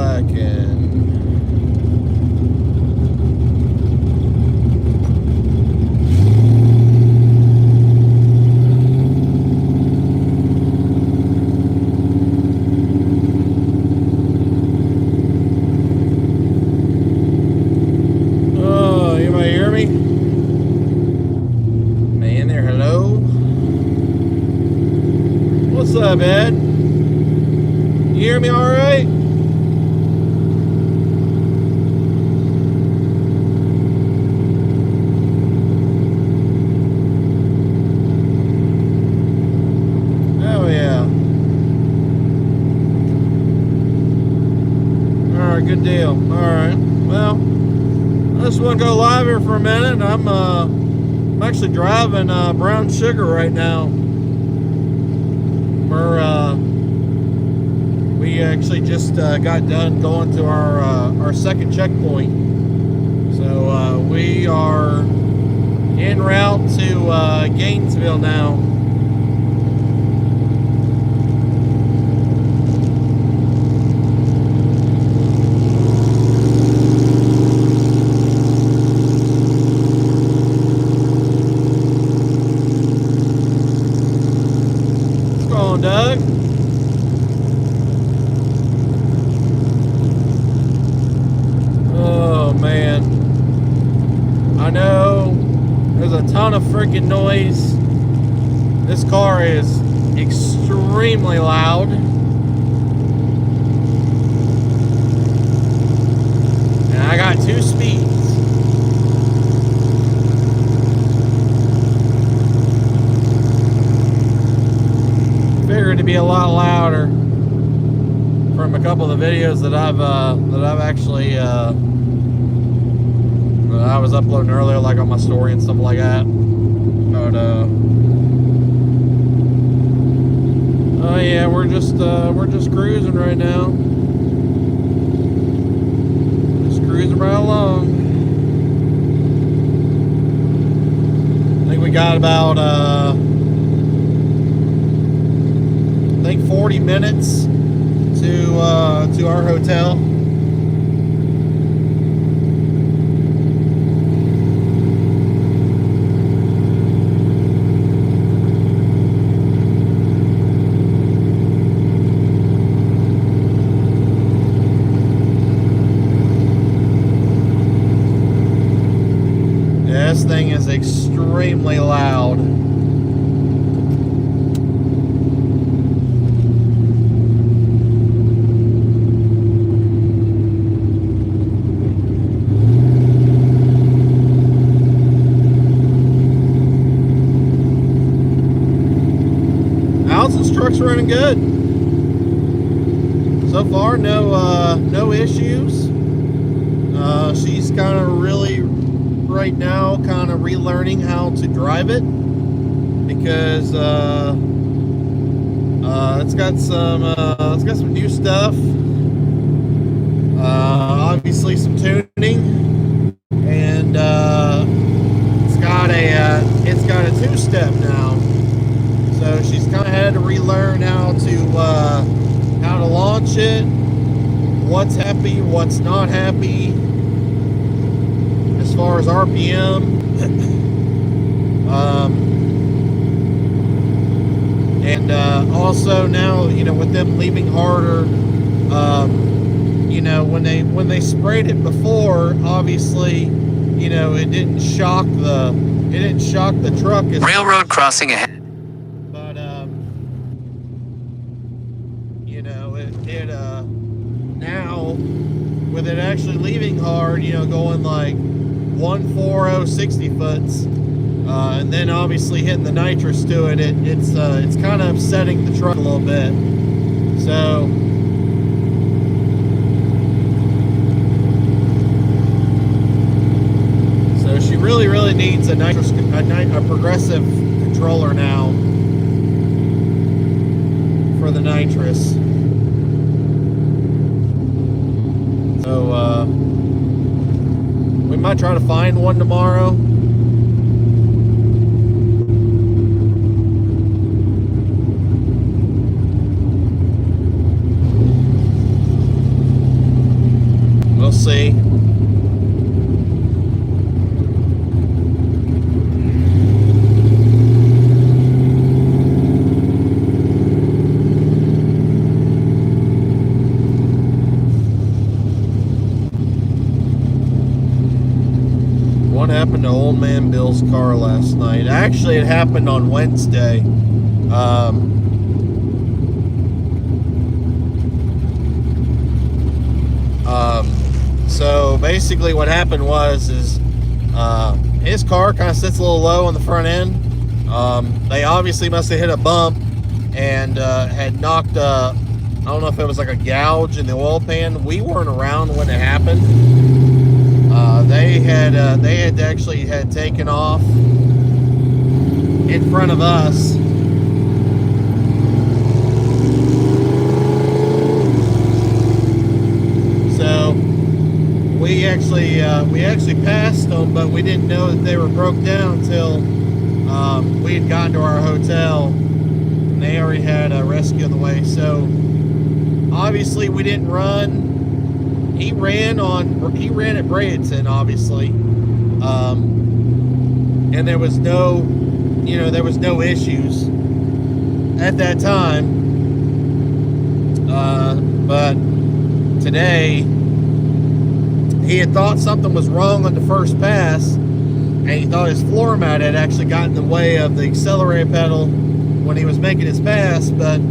slacking. Oh, anybody hear me? Man there, hello? What's up, Ed? You hear me all right? Oh, yeah. All right, good deal. All right. Well, I just want to go live here for a minute. I'm actually driving brown sugar right now. We actually just got done going to our second checkpoint. So we are en route to Gainesville now. What's going on, Doug? Oh man, I know there's a ton of freaking noise. This car is extremely loud. And I got 2 speeds. Figured to be a lot louder from a couple of the videos that I've actually that I was uploading earlier, like on my story and stuff like that. But oh yeah, we're just cruising right now. Just cruising right along. I think we got about I think 40 minutes to our hotel. Yeah, this thing is extremely loud. Allison's truck's running good. So far, no issues. She's kind of really right now kind of relearning how to drive it because it's got some new stuff. Obviously some tuning, and it's got a 2-step now. So she's kind of had to relearn how to launch it, what's happy, what's not happy, as far as RPM. And also now, with them leaving harder, when they sprayed it before, obviously, it didn't shock the truck as Railroad crossing ahead. Now with it actually leaving hard, going like 140 60 foots, and then obviously hitting the nitrous to it, it's kind of upsetting the truck a little bit. So she really needs a progressive controller now for the nitrous. So we might try to find one tomorrow. see. What happened to old man Bill's car last night? Actually, it happened on Wednesday. So basically what happened was his car kind of sits a little low on the front end. They obviously must have hit a bump and had knocked I don't know if it was like a gouge in the oil pan. We weren't around when it happened. They had actually taken off in front of us. So we actually passed them, but we didn't know that they were broke down until we had gotten to our hotel, and they already had a rescue on the way. So obviously we didn't run. He ran at Bradenton, obviously, and there was no issues at that time. But today, he had thought something was wrong on the first pass, and he thought his floor mat had actually gotten in the way of the accelerator pedal when he was making his pass, but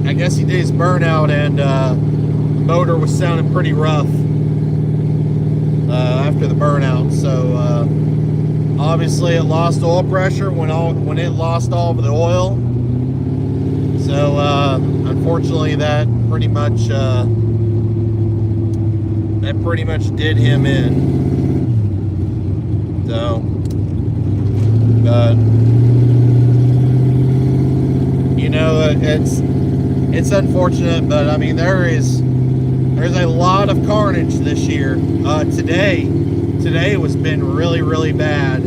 I guess he did his burnout, and the motor was sounding pretty rough after the burnout. So obviously it lost oil pressure when it lost all of the oil. So unfortunately that pretty much did him in. So, but you know, it's unfortunate, but I mean there's a lot of carnage this year. Today was been really bad.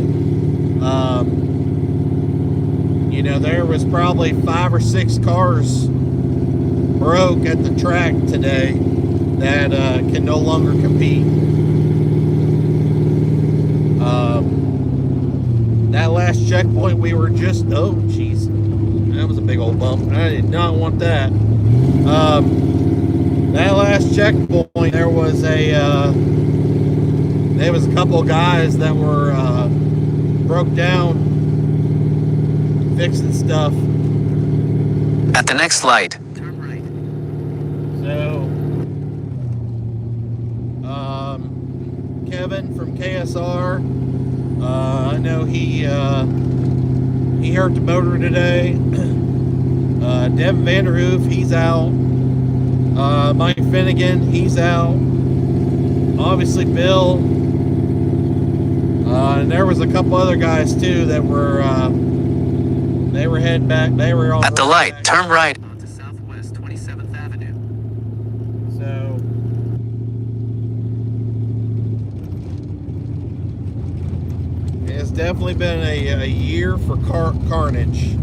You know, there was probably 5 or 6 cars broke at the track today that can no longer compete. That last checkpoint we were just, oh jeez, that was a big old bump. I did not want that. That last checkpoint, there was a couple of guys that were broke down fixing stuff. At the next light, turn right. So Kevin from KSR, I know he hurt the motor today. Devin Vanderhoof, he's out. Mike Finnegan, he's out. Obviously Bill, and there was a couple other guys too that were they were heading back. They were on at the light, back. turn right. Onto Southwest 27th Avenue. So it's definitely been a year for carnage.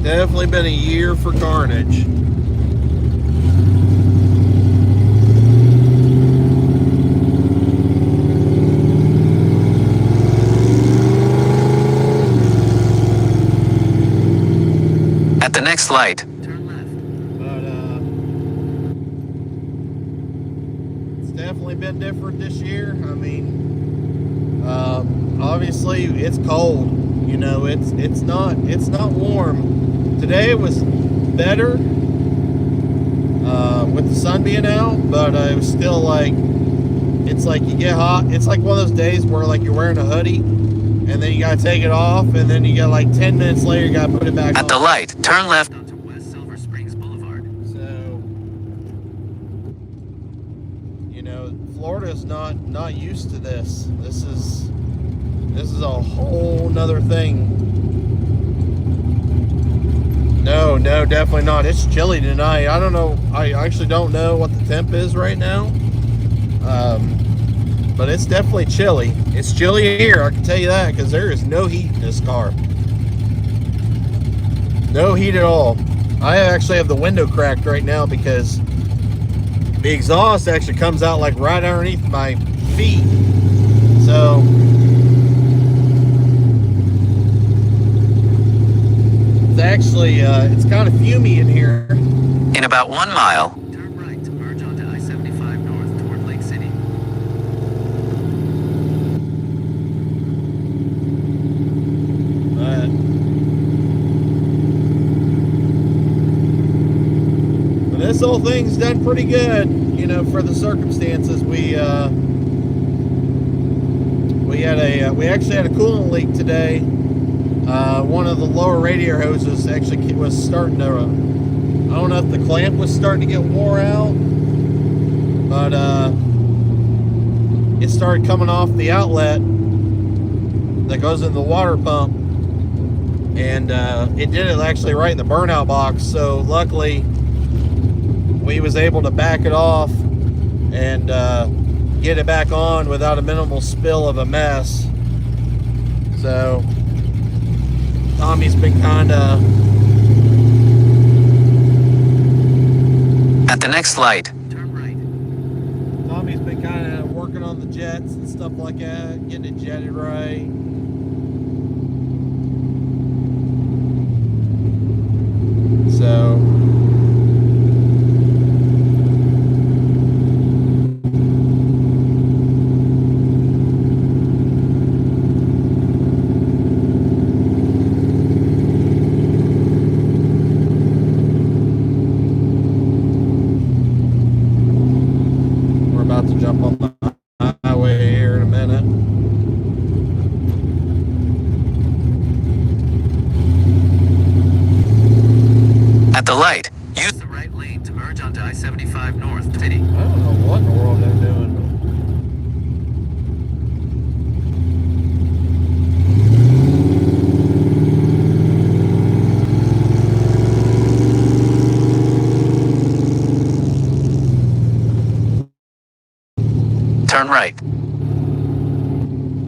Definitely been a year for carnage. At the next light, Turn left. But it's definitely been different this year. I mean, obviously it's cold. You know, it's not warm. Today was better with the sun being out, but it was still like, it's like you get hot. It's like one of those days where like you're wearing a hoodie and then you gotta take it off, and then you got like 10 minutes later you gotta put it back on. at the light, turn left. Onto West Silver Springs Boulevard. So, you know, Florida's not used to this. This is a whole nother thing. No, definitely not. It's chilly tonight. I don't know. I actually don't know what the temp is right now. But it's definitely chilly. It's chilly here, I can tell you that, because there is no heat in this car. No heat at all. I actually have the window cracked right now because the exhaust actually comes out like right underneath my feet. So it's actually it's kind of fumey in here. In about 1 mile, Turn right to merge onto I-75 north toward Lake City. But this whole thing's done pretty good, you know, for the circumstances. We actually had a coolant leak today. One of the lower radiator hoses actually was starting to, I don't know if the clamp was starting to get wore out, but it started coming off the outlet that goes in the water pump, and it did it actually right in the burnout box. So luckily we was able to back it off and get it back on without a minimal spill of a mess. So Tommy's been kind of... at the next light, Turn right. Tommy's been kind of working on the jets and stuff like that, getting it jetted right. So we're about to jump on the highway here in a minute. at the light, Use the right lane to merge onto I-75 north City. I don't know what in the world they're doing. turn right.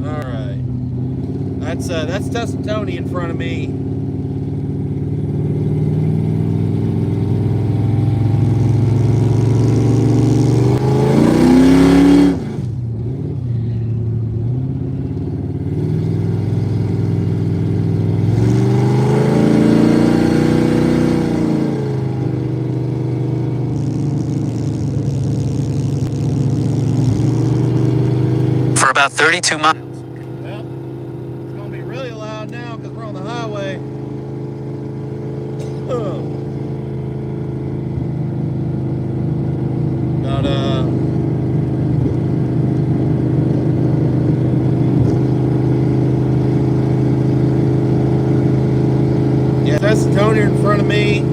All right, that's Tessa Tony in front of me. For about 32 miles, Well, it's gonna be really loud now because we're on the highway. But yeah, that's Tony in front of me.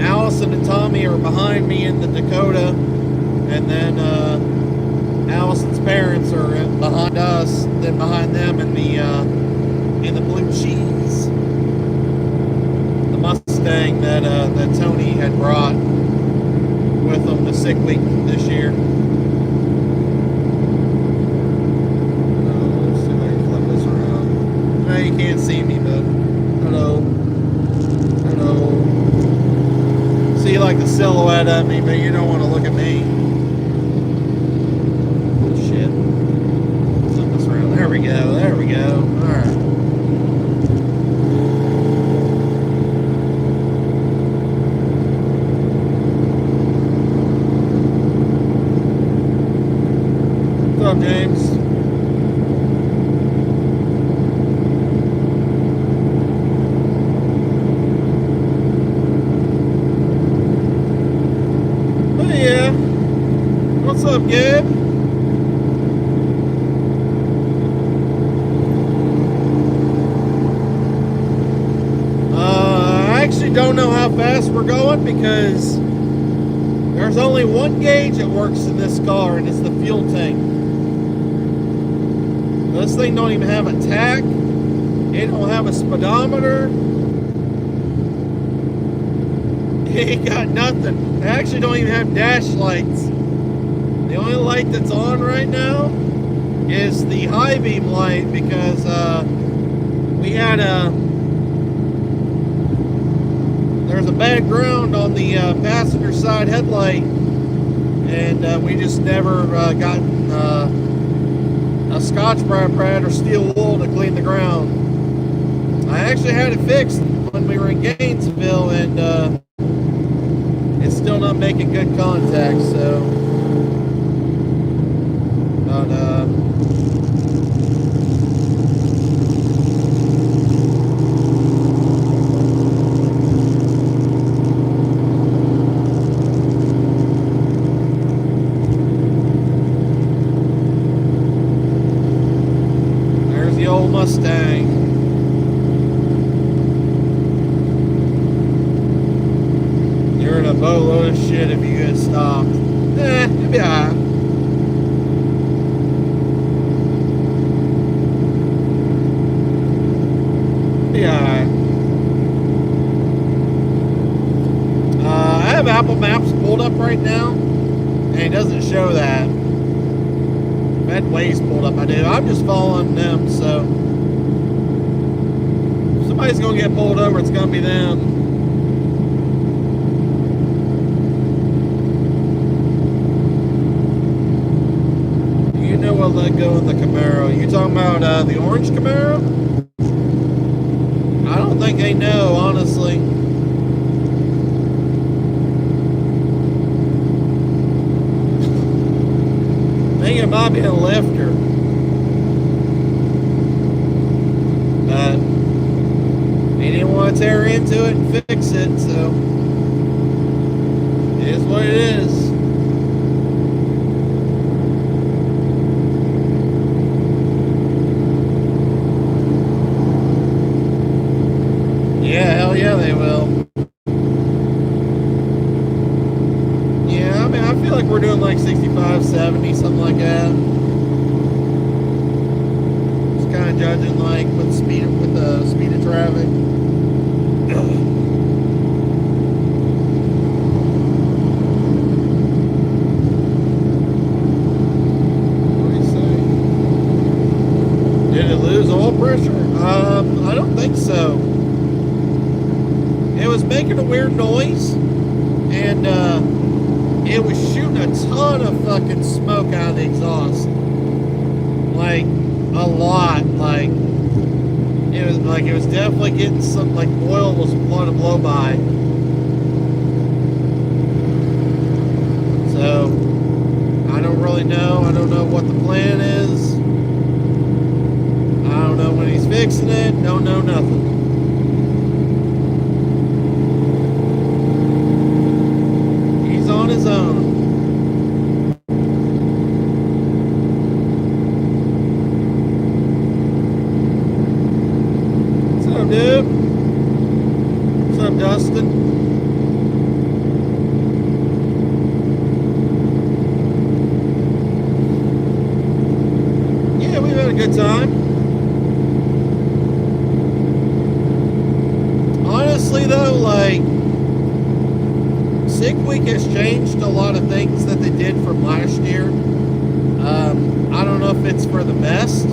Allison and Tommy are behind me in the Dakota, and then Allison's parents are behind us, then behind them in the blue cheese, the Mustang that that Tony had brought with him to sick week this year. Let's see if I can flip this around. No, you can't see me, but hello, hello. See like the silhouette of me, but you don't want to look at me. There we go, there we go. Alright. What's up, James? Oh yeah. What's up, Gabe? Don't know how fast we're going because there's only one gauge that works in this car, and it's the fuel tank. This thing don't even have a tach. It don't have a speedometer. It ain't got nothing. It actually don't even have dash lights. The only light that's on right now is the high beam light because we had a there's a bad ground on the passenger side headlight, and we just never got a Scotch-Brite pad or steel wool to clean the ground. I actually had it fixed when we were in Gainesville, and it's still not making good contact, so but there's the old Mustang. You're in a boatload of shit if you get stopped. You'll be alright. Be alright. I have Apple Maps pulled up right now, and it doesn't show that. I've had Waze pulled up, I do. I'm just following them, so if somebody's gonna get pulled over, it's gonna be them. We'll let go of the Camaro. You talking about the orange Camaro? I don't think they know, honestly. I think it might be a lifter. But they didn't want to tear into it and fix it, so it is what it is. Yeah, hell yeah, they will. Yeah, I mean, I feel like we're doing like 65, 70, something like that. Just kind of judging like with the speed of traffic. What do you say? Did it lose oil pressure? I don't think so. It was making a weird noise, and it was shooting a ton of fucking smoke out of the exhaust. Like, a lot. Like, it was definitely getting some, like, oil was wanting to blow by. So, I don't really know. I don't know what the plan is. I don't know when he's fixing it. Don't know nothing. On his own. What's up, dude? What's up, Dustin? Yeah, we've had a good time. Honestly, though, like, Sick Week has changed a lot of things that they did from last year. I don't know if it's for the best.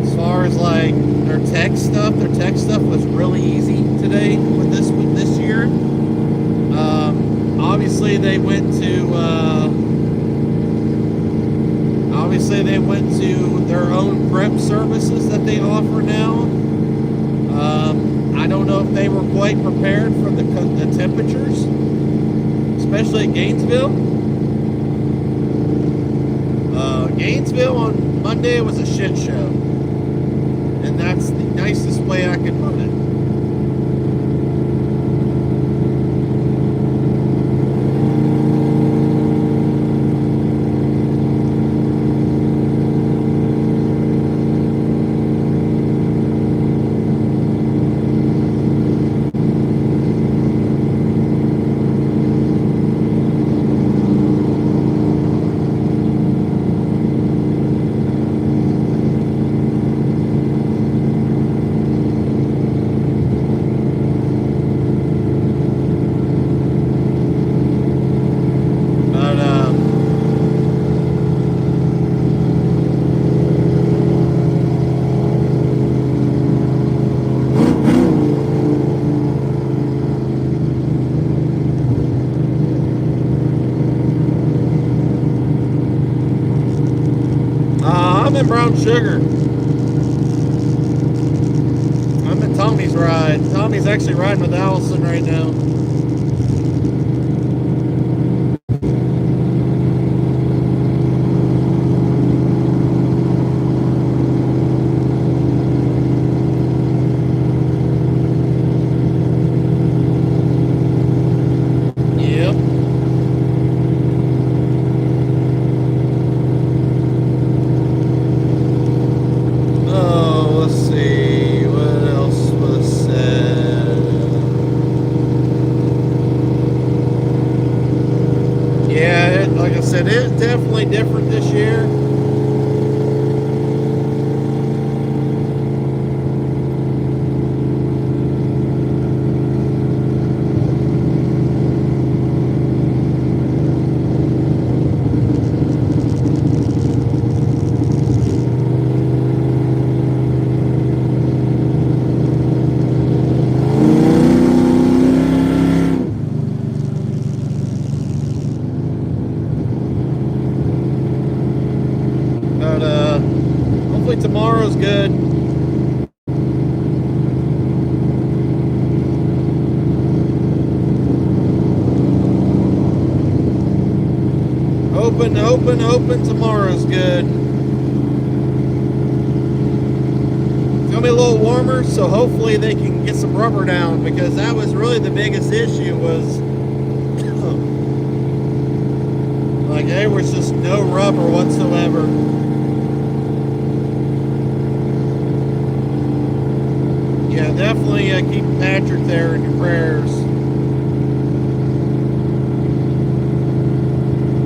As far as like their tech stuff was really easy today with this year. Obviously they went to their own prep services that they offer now. I don't know if they were quite prepared for the temperatures, especially at Gainesville. Gainesville on Monday was a shit show, and that's the nicest way I could put it. morning, Brown Sugar. I'm at Tommy's ride. Tommy's actually riding with Allison right now. It is definitely different this year. Hopefully tomorrow's good. Hoping tomorrow's good. It's gonna be a little warmer, so hopefully they can get some rubber down, because that was really the biggest issue. Was like there was just no rubber whatsoever. Yeah, definitely keep Patrick there in your prayers.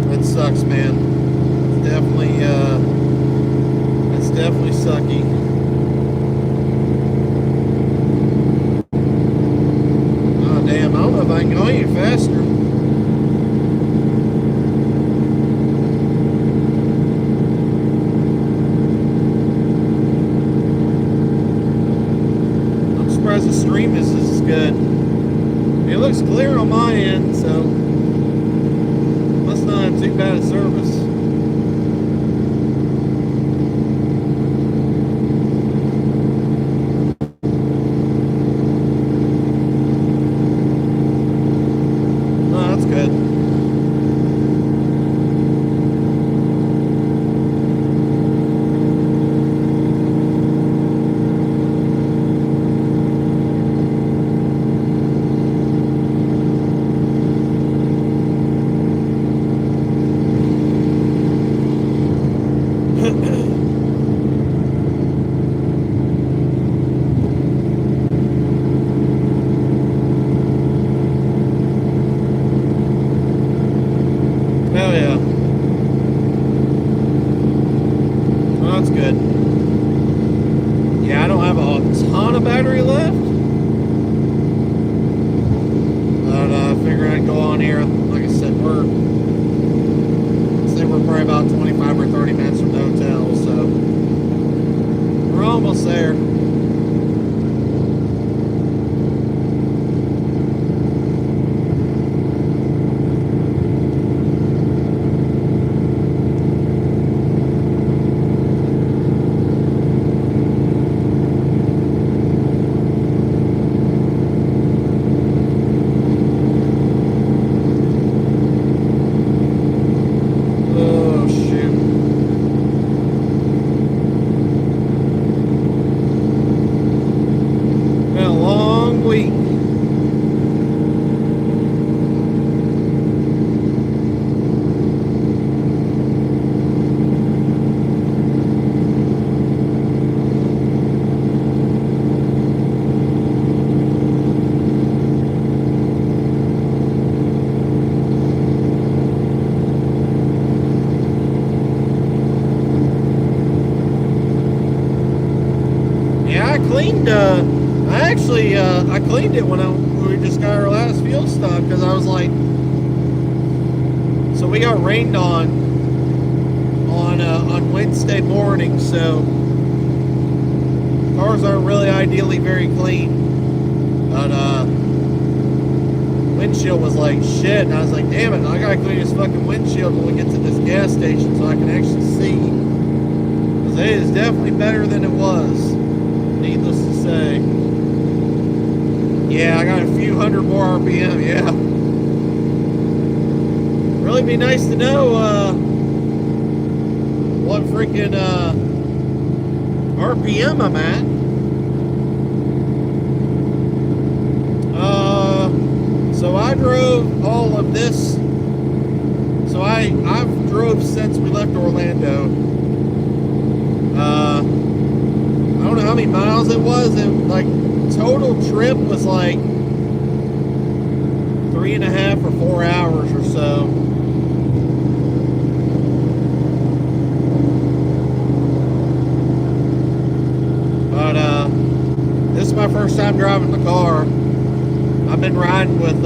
That sucks, man. It's definitely sucky. Oh damn! I don't know if I can go any faster. The stream is as good. It looks clear on my end, so must not have too bad a service. No, that's good. Hell yeah. Well, that's good. Yeah, I don't have a ton of battery left. But I figure I'd go on here. Like I said, we're probably about 25 or 30 minutes from the hotel, so we're almost there. I cleaned it when we just got our last fuel stop, because I was like, so we got rained on Wednesday morning, so cars aren't really ideally very clean. But windshield was like shit, and I was like, damn it, I gotta clean this fucking windshield when we get to this gas station so I can actually see. Because It is definitely better than it was, needless to say. Yeah, I got a few hundred more RPM, yeah. Really be nice to know what freaking RPM I'm at. So I drove all of this. So I've drove since we left Orlando. I don't know how many miles it was. It, like, total trip was like 3.5 or 4 hours or so. But this is my first time driving the car. I've been riding with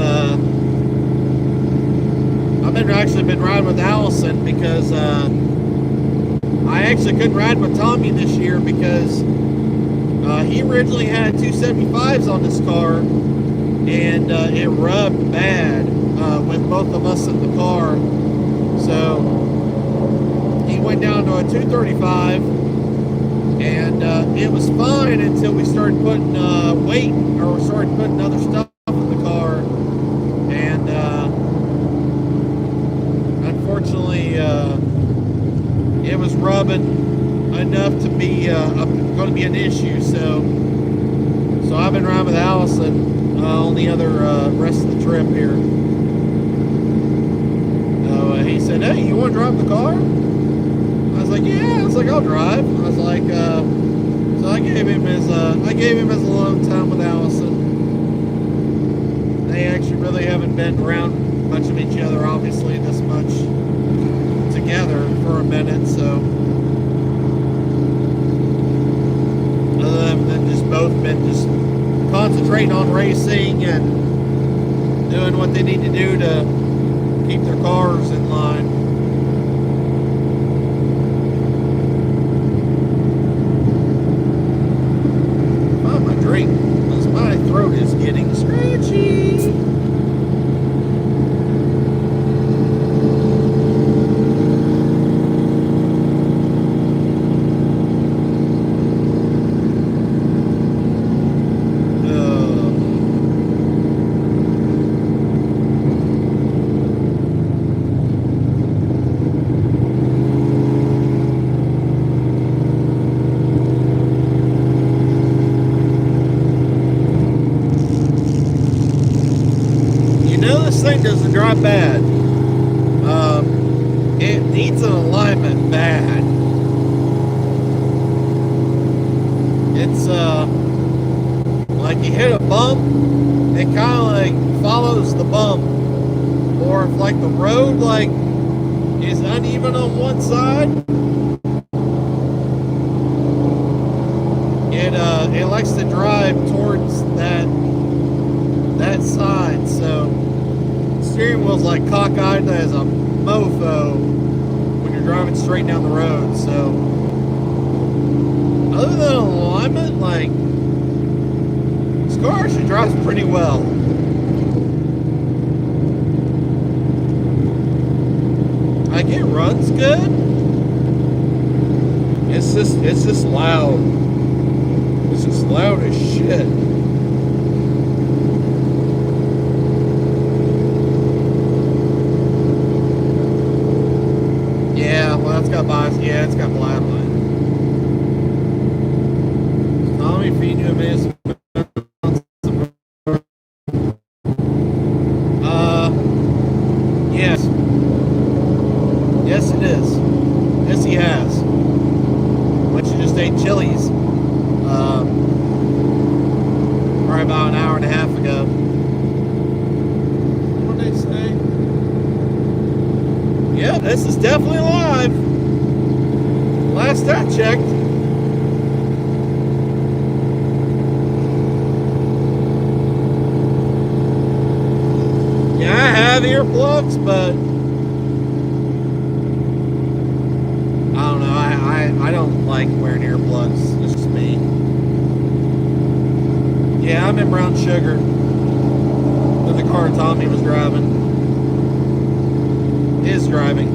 Allison because I actually couldn't ride with Tommy this year because he originally had 275s on this car, and it rubbed bad with both of us in the car. So he went down to a 235, and it was fine until we started putting weight, or we started putting other stuff in the car, and unfortunately it was rubbing enough to be going to be an issue. So I've been riding with Allison on the other rest of the trip here. So he said, "Hey, you want to drive the car?" I was like, "Yeah." I was like, "I'll drive." I was like, so I gave him his alone time with Allison. They actually really haven't been around much of each other, obviously, this much together for a minute, so other than just both been just concentrating on racing and doing what they need to do to keep their cars in line. Find my drink because my throat is getting scratchy. This thing doesn't drive bad. It needs an alignment bad. It's like you hit a bump, it kind of like follows the bump. Or if like the road like is uneven on one side, it likes to drive towards that side. So steering wheel's like cockeyed as a mofo when you're driving straight down the road. So other than alignment, like, this car actually drives pretty well. Like, it runs good. It's just loud. It's just loud as shit. It's got bias. Yeah, it's got black line. Tommy feeding you a miss. Yes. Yes, it is. Yes, he has. But you just ate Chili's. Probably about an hour and a half ago. What did they say? Yeah, this is definitely live. Last I checked. Yeah, I have earplugs, but I don't know. I don't like wearing earplugs. It's just me. Yeah, I'm in brown sugar. In the car Tommy was driving. Is driving.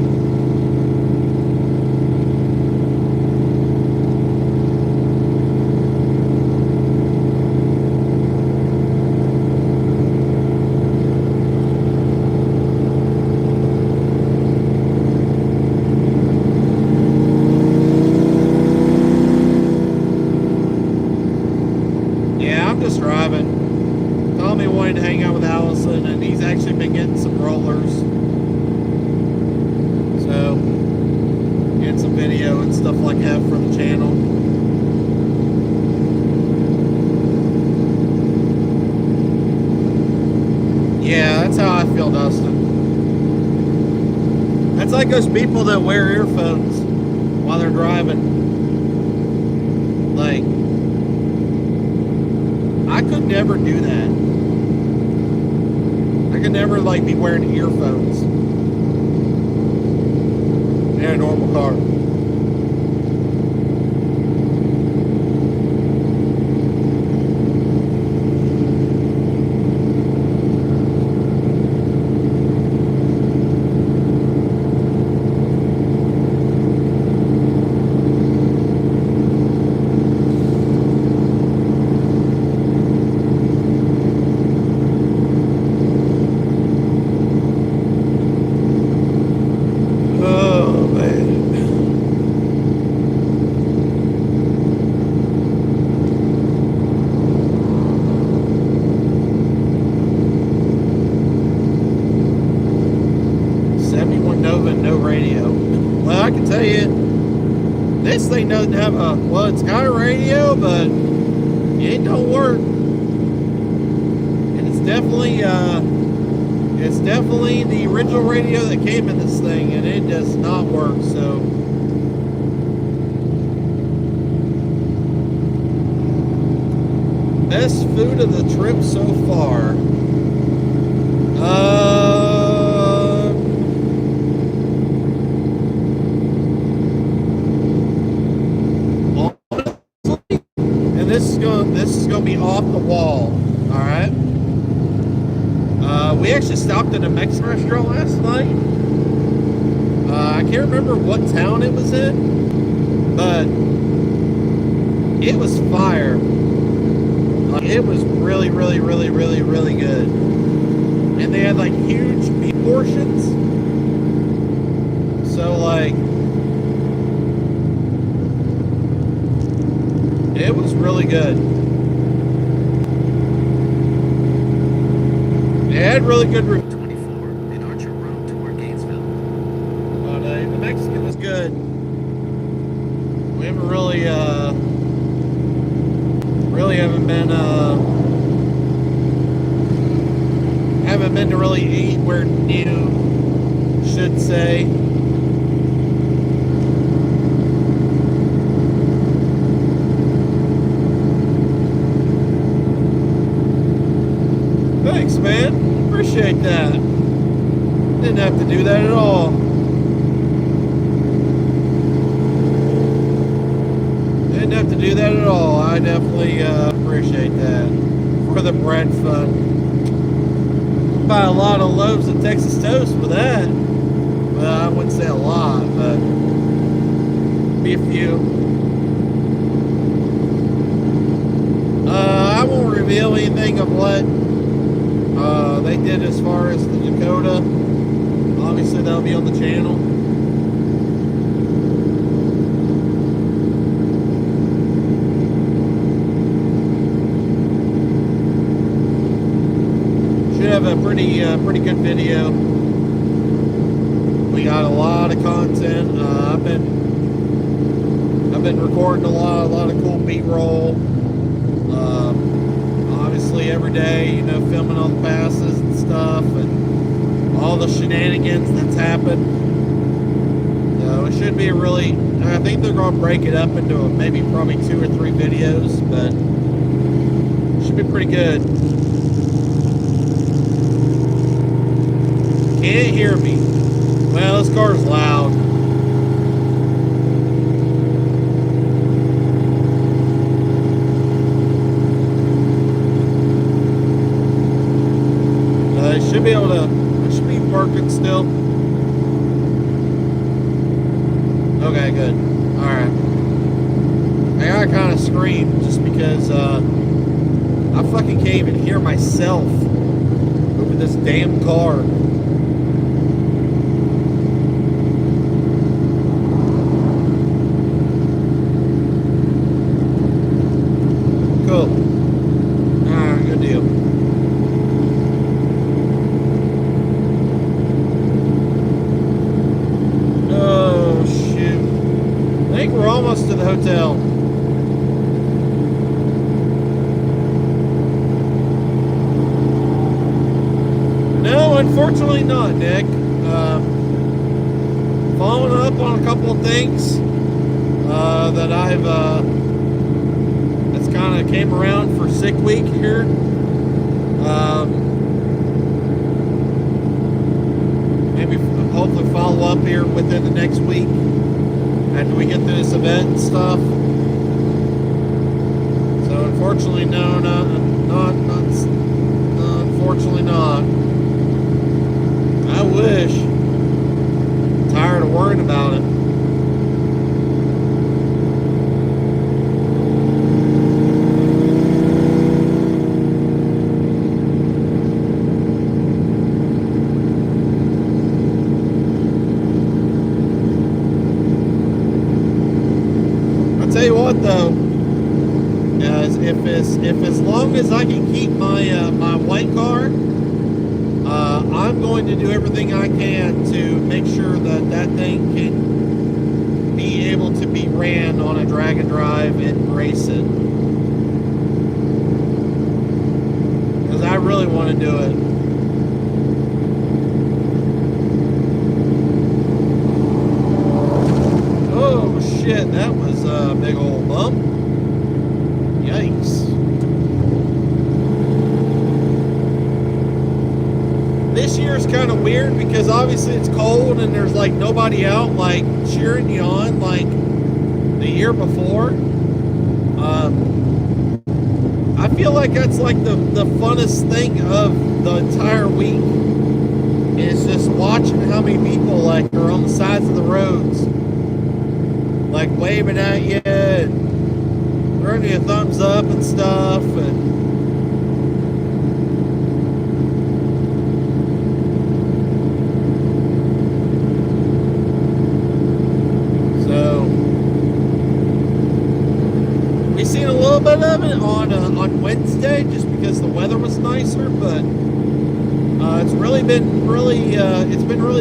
like that for the channel. Yeah, that's how I feel, Dustin. That's like those people that wear earphones while they're driving. Like, I could never do that. I could never, like, be wearing earphones in a normal car. Oh, man. Nova and no radio. Well, I can tell you, this thing doesn't have a, well, it's got a radio, but it don't work. And it's definitely the original radio that came in this thing, and it does not work, so. Best food of the trip so far. And this is gonna be off the wall. All right. We actually stopped at a Mexican restaurant last night. I can't remember what town it was in, but it was fire. It was really, really, really, really, really good. And they had like huge meat portions. So like, it was really good. It had really good reviews. 24 in Archer Road toward Gainesville. But the Mexican was good. We haven't really haven't been to really eat where new, should say. Thanks, man. Appreciate that. Didn't have to do that at all. Didn't have to do that at all. I definitely appreciate that. For the bread fund. Buy a lot of loaves of Texas toast with that. Well, I wouldn't say a lot, but be a few. I won't reveal anything of what they did as far as the Dakota. Obviously, that'll be on the channel. Should have a pretty good video. We got a lot of content. I've been recording a lot of cool B-roll. Obviously every day, you know, filming all the passes and stuff and all the shenanigans that's happened. So it should be a really, I think they're going to break it up into maybe probably 2 or 3 videos, but it should be pretty good. Can't hear me. Well, this car's loud. I should be able to, I should be working still. Okay, good. Alright. I gotta kind of scream just because I fucking can't even hear myself moving this damn car. Cool. Alright, good deal. hotel. No, unfortunately not, Nick. Following up on a couple of things that I've that's kind of came around for sick week here. Maybe hopefully follow up here within the next week after we get through this event and stuff. So unfortunately, no, unfortunately not. I wish. I'm tired of worrying about it. I'll tell you what though, if as long as I can keep my my white car, I'm going to do everything I can to make sure that that thing can be able to be ran on a drag and drive and race it. Because I really want to do it. Oh shit, that was a big old bump. Yikes. This year is kind of weird because obviously it's cold and there's like nobody out like cheering you on like the year before. I feel like that's like the funnest thing of the entire week is just watching how many people like are on the sides of the roads like waving at you and throwing you a thumbs up and stuff. And seen a little bit of it on Wednesday just because the weather was nicer, but it's really been really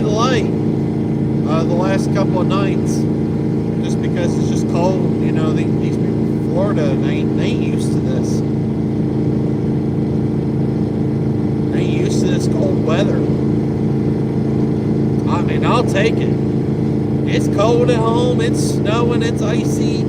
light the last couple of nights just because it's just cold. You know, these people from Florida, they ain't used to this. They ain't used to this cold weather. I mean, I'll take it. It's cold at home, it's snowing, it's icy.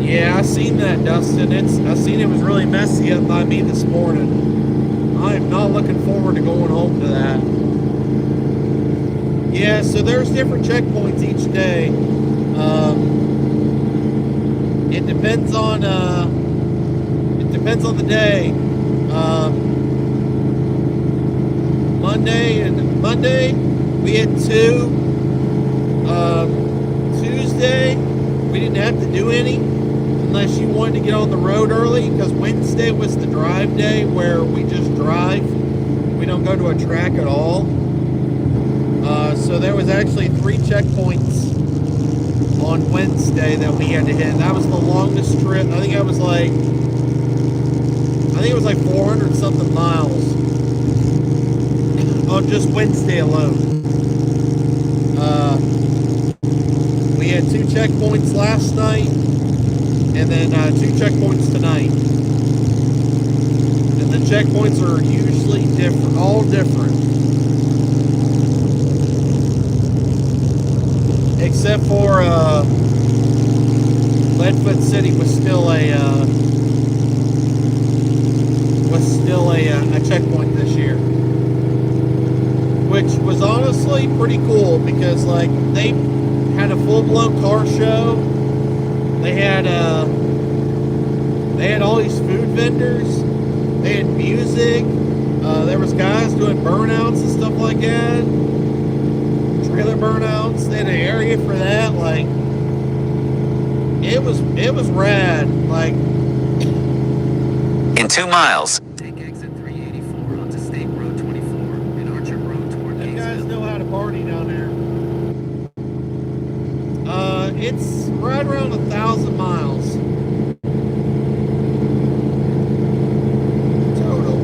Yeah, I seen that, Dustin. I seen it was really messy up by me this morning. I am not looking forward to going home to that. Yeah, so there's different checkpoints each day. It depends on the day. Monday we had 2. Tuesday we didn't have to do any unless you wanted to get on the road early, because Wednesday was the drive day where we just drive. We don't go to a track at all. So there was actually 3 checkpoints on Wednesday that we had to hit. That was the longest trip. I think it was like 400 something miles on just Wednesday alone. We had 2 checkpoints last night, and then 2 checkpoints tonight. And the checkpoints are usually different, all different. Except for Leadfoot City was still a checkpoint this year, which was honestly pretty cool because like they had a full-blown car show. They had all these food vendors. They had music. There was guys doing burnouts and stuff like that. Trailer burnouts. They had an area for that. Like it was rad. Like In 2 miles, Take exit 384 onto State Road 24 and Archer Road toward you guys Gainesville. know how to party down there. It's right around 1,000 miles total.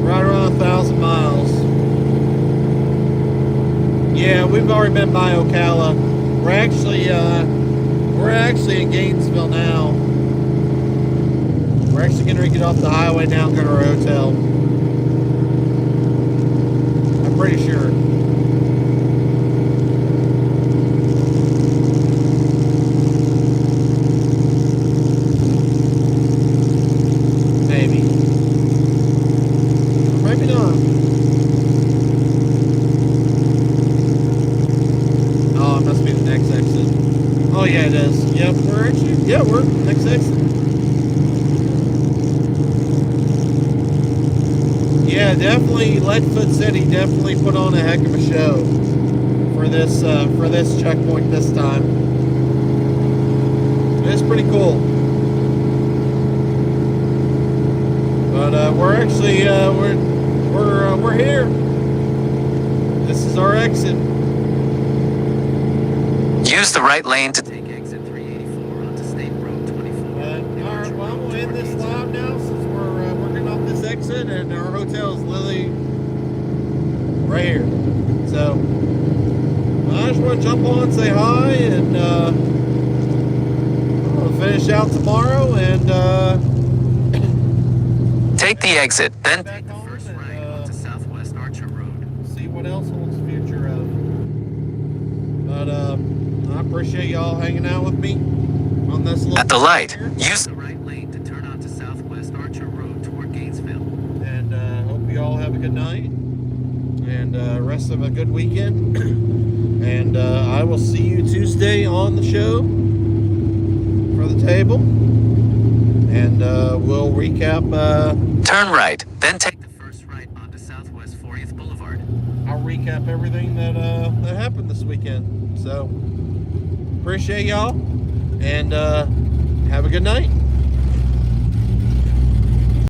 Right around 1,000 miles. been by Ocala. We're actually in Gainesville now. We're actually going to get off the highway now and go to our hotel. I'm pretty sure. Maybe. Or maybe not. Oh, it must be the next exit. Oh yeah, it is. Yep, we're actually, yeah, we're next exit. Yeah, definitely. Leadfoot said he definitely put on a heck of a show for this checkpoint this time. It's pretty cool. But we're actually we're here. This is our exit. Use the right lane to Take exit 384 onto State Road 24. All right, well, we'll end this live now since we're getting off this exit, and our hotel is literally right here. So I just want to jump on, say hi, and we'll finish out tomorrow and take the exit, then back home First and right onto Southwest Archer Road. see what else holds the future of. But I appreciate y'all hanging out with me on this little at the light. here. Use The right lane to turn onto Southwest Archer Road toward Gainesville. And hope you all have a good night and rest of a good weekend. And I will see you Tuesday on the show for the table. And we'll recap. turn right, then take The first right onto Southwest 40th Boulevard. I'll recap everything that happened this weekend. So appreciate y'all and have a good night.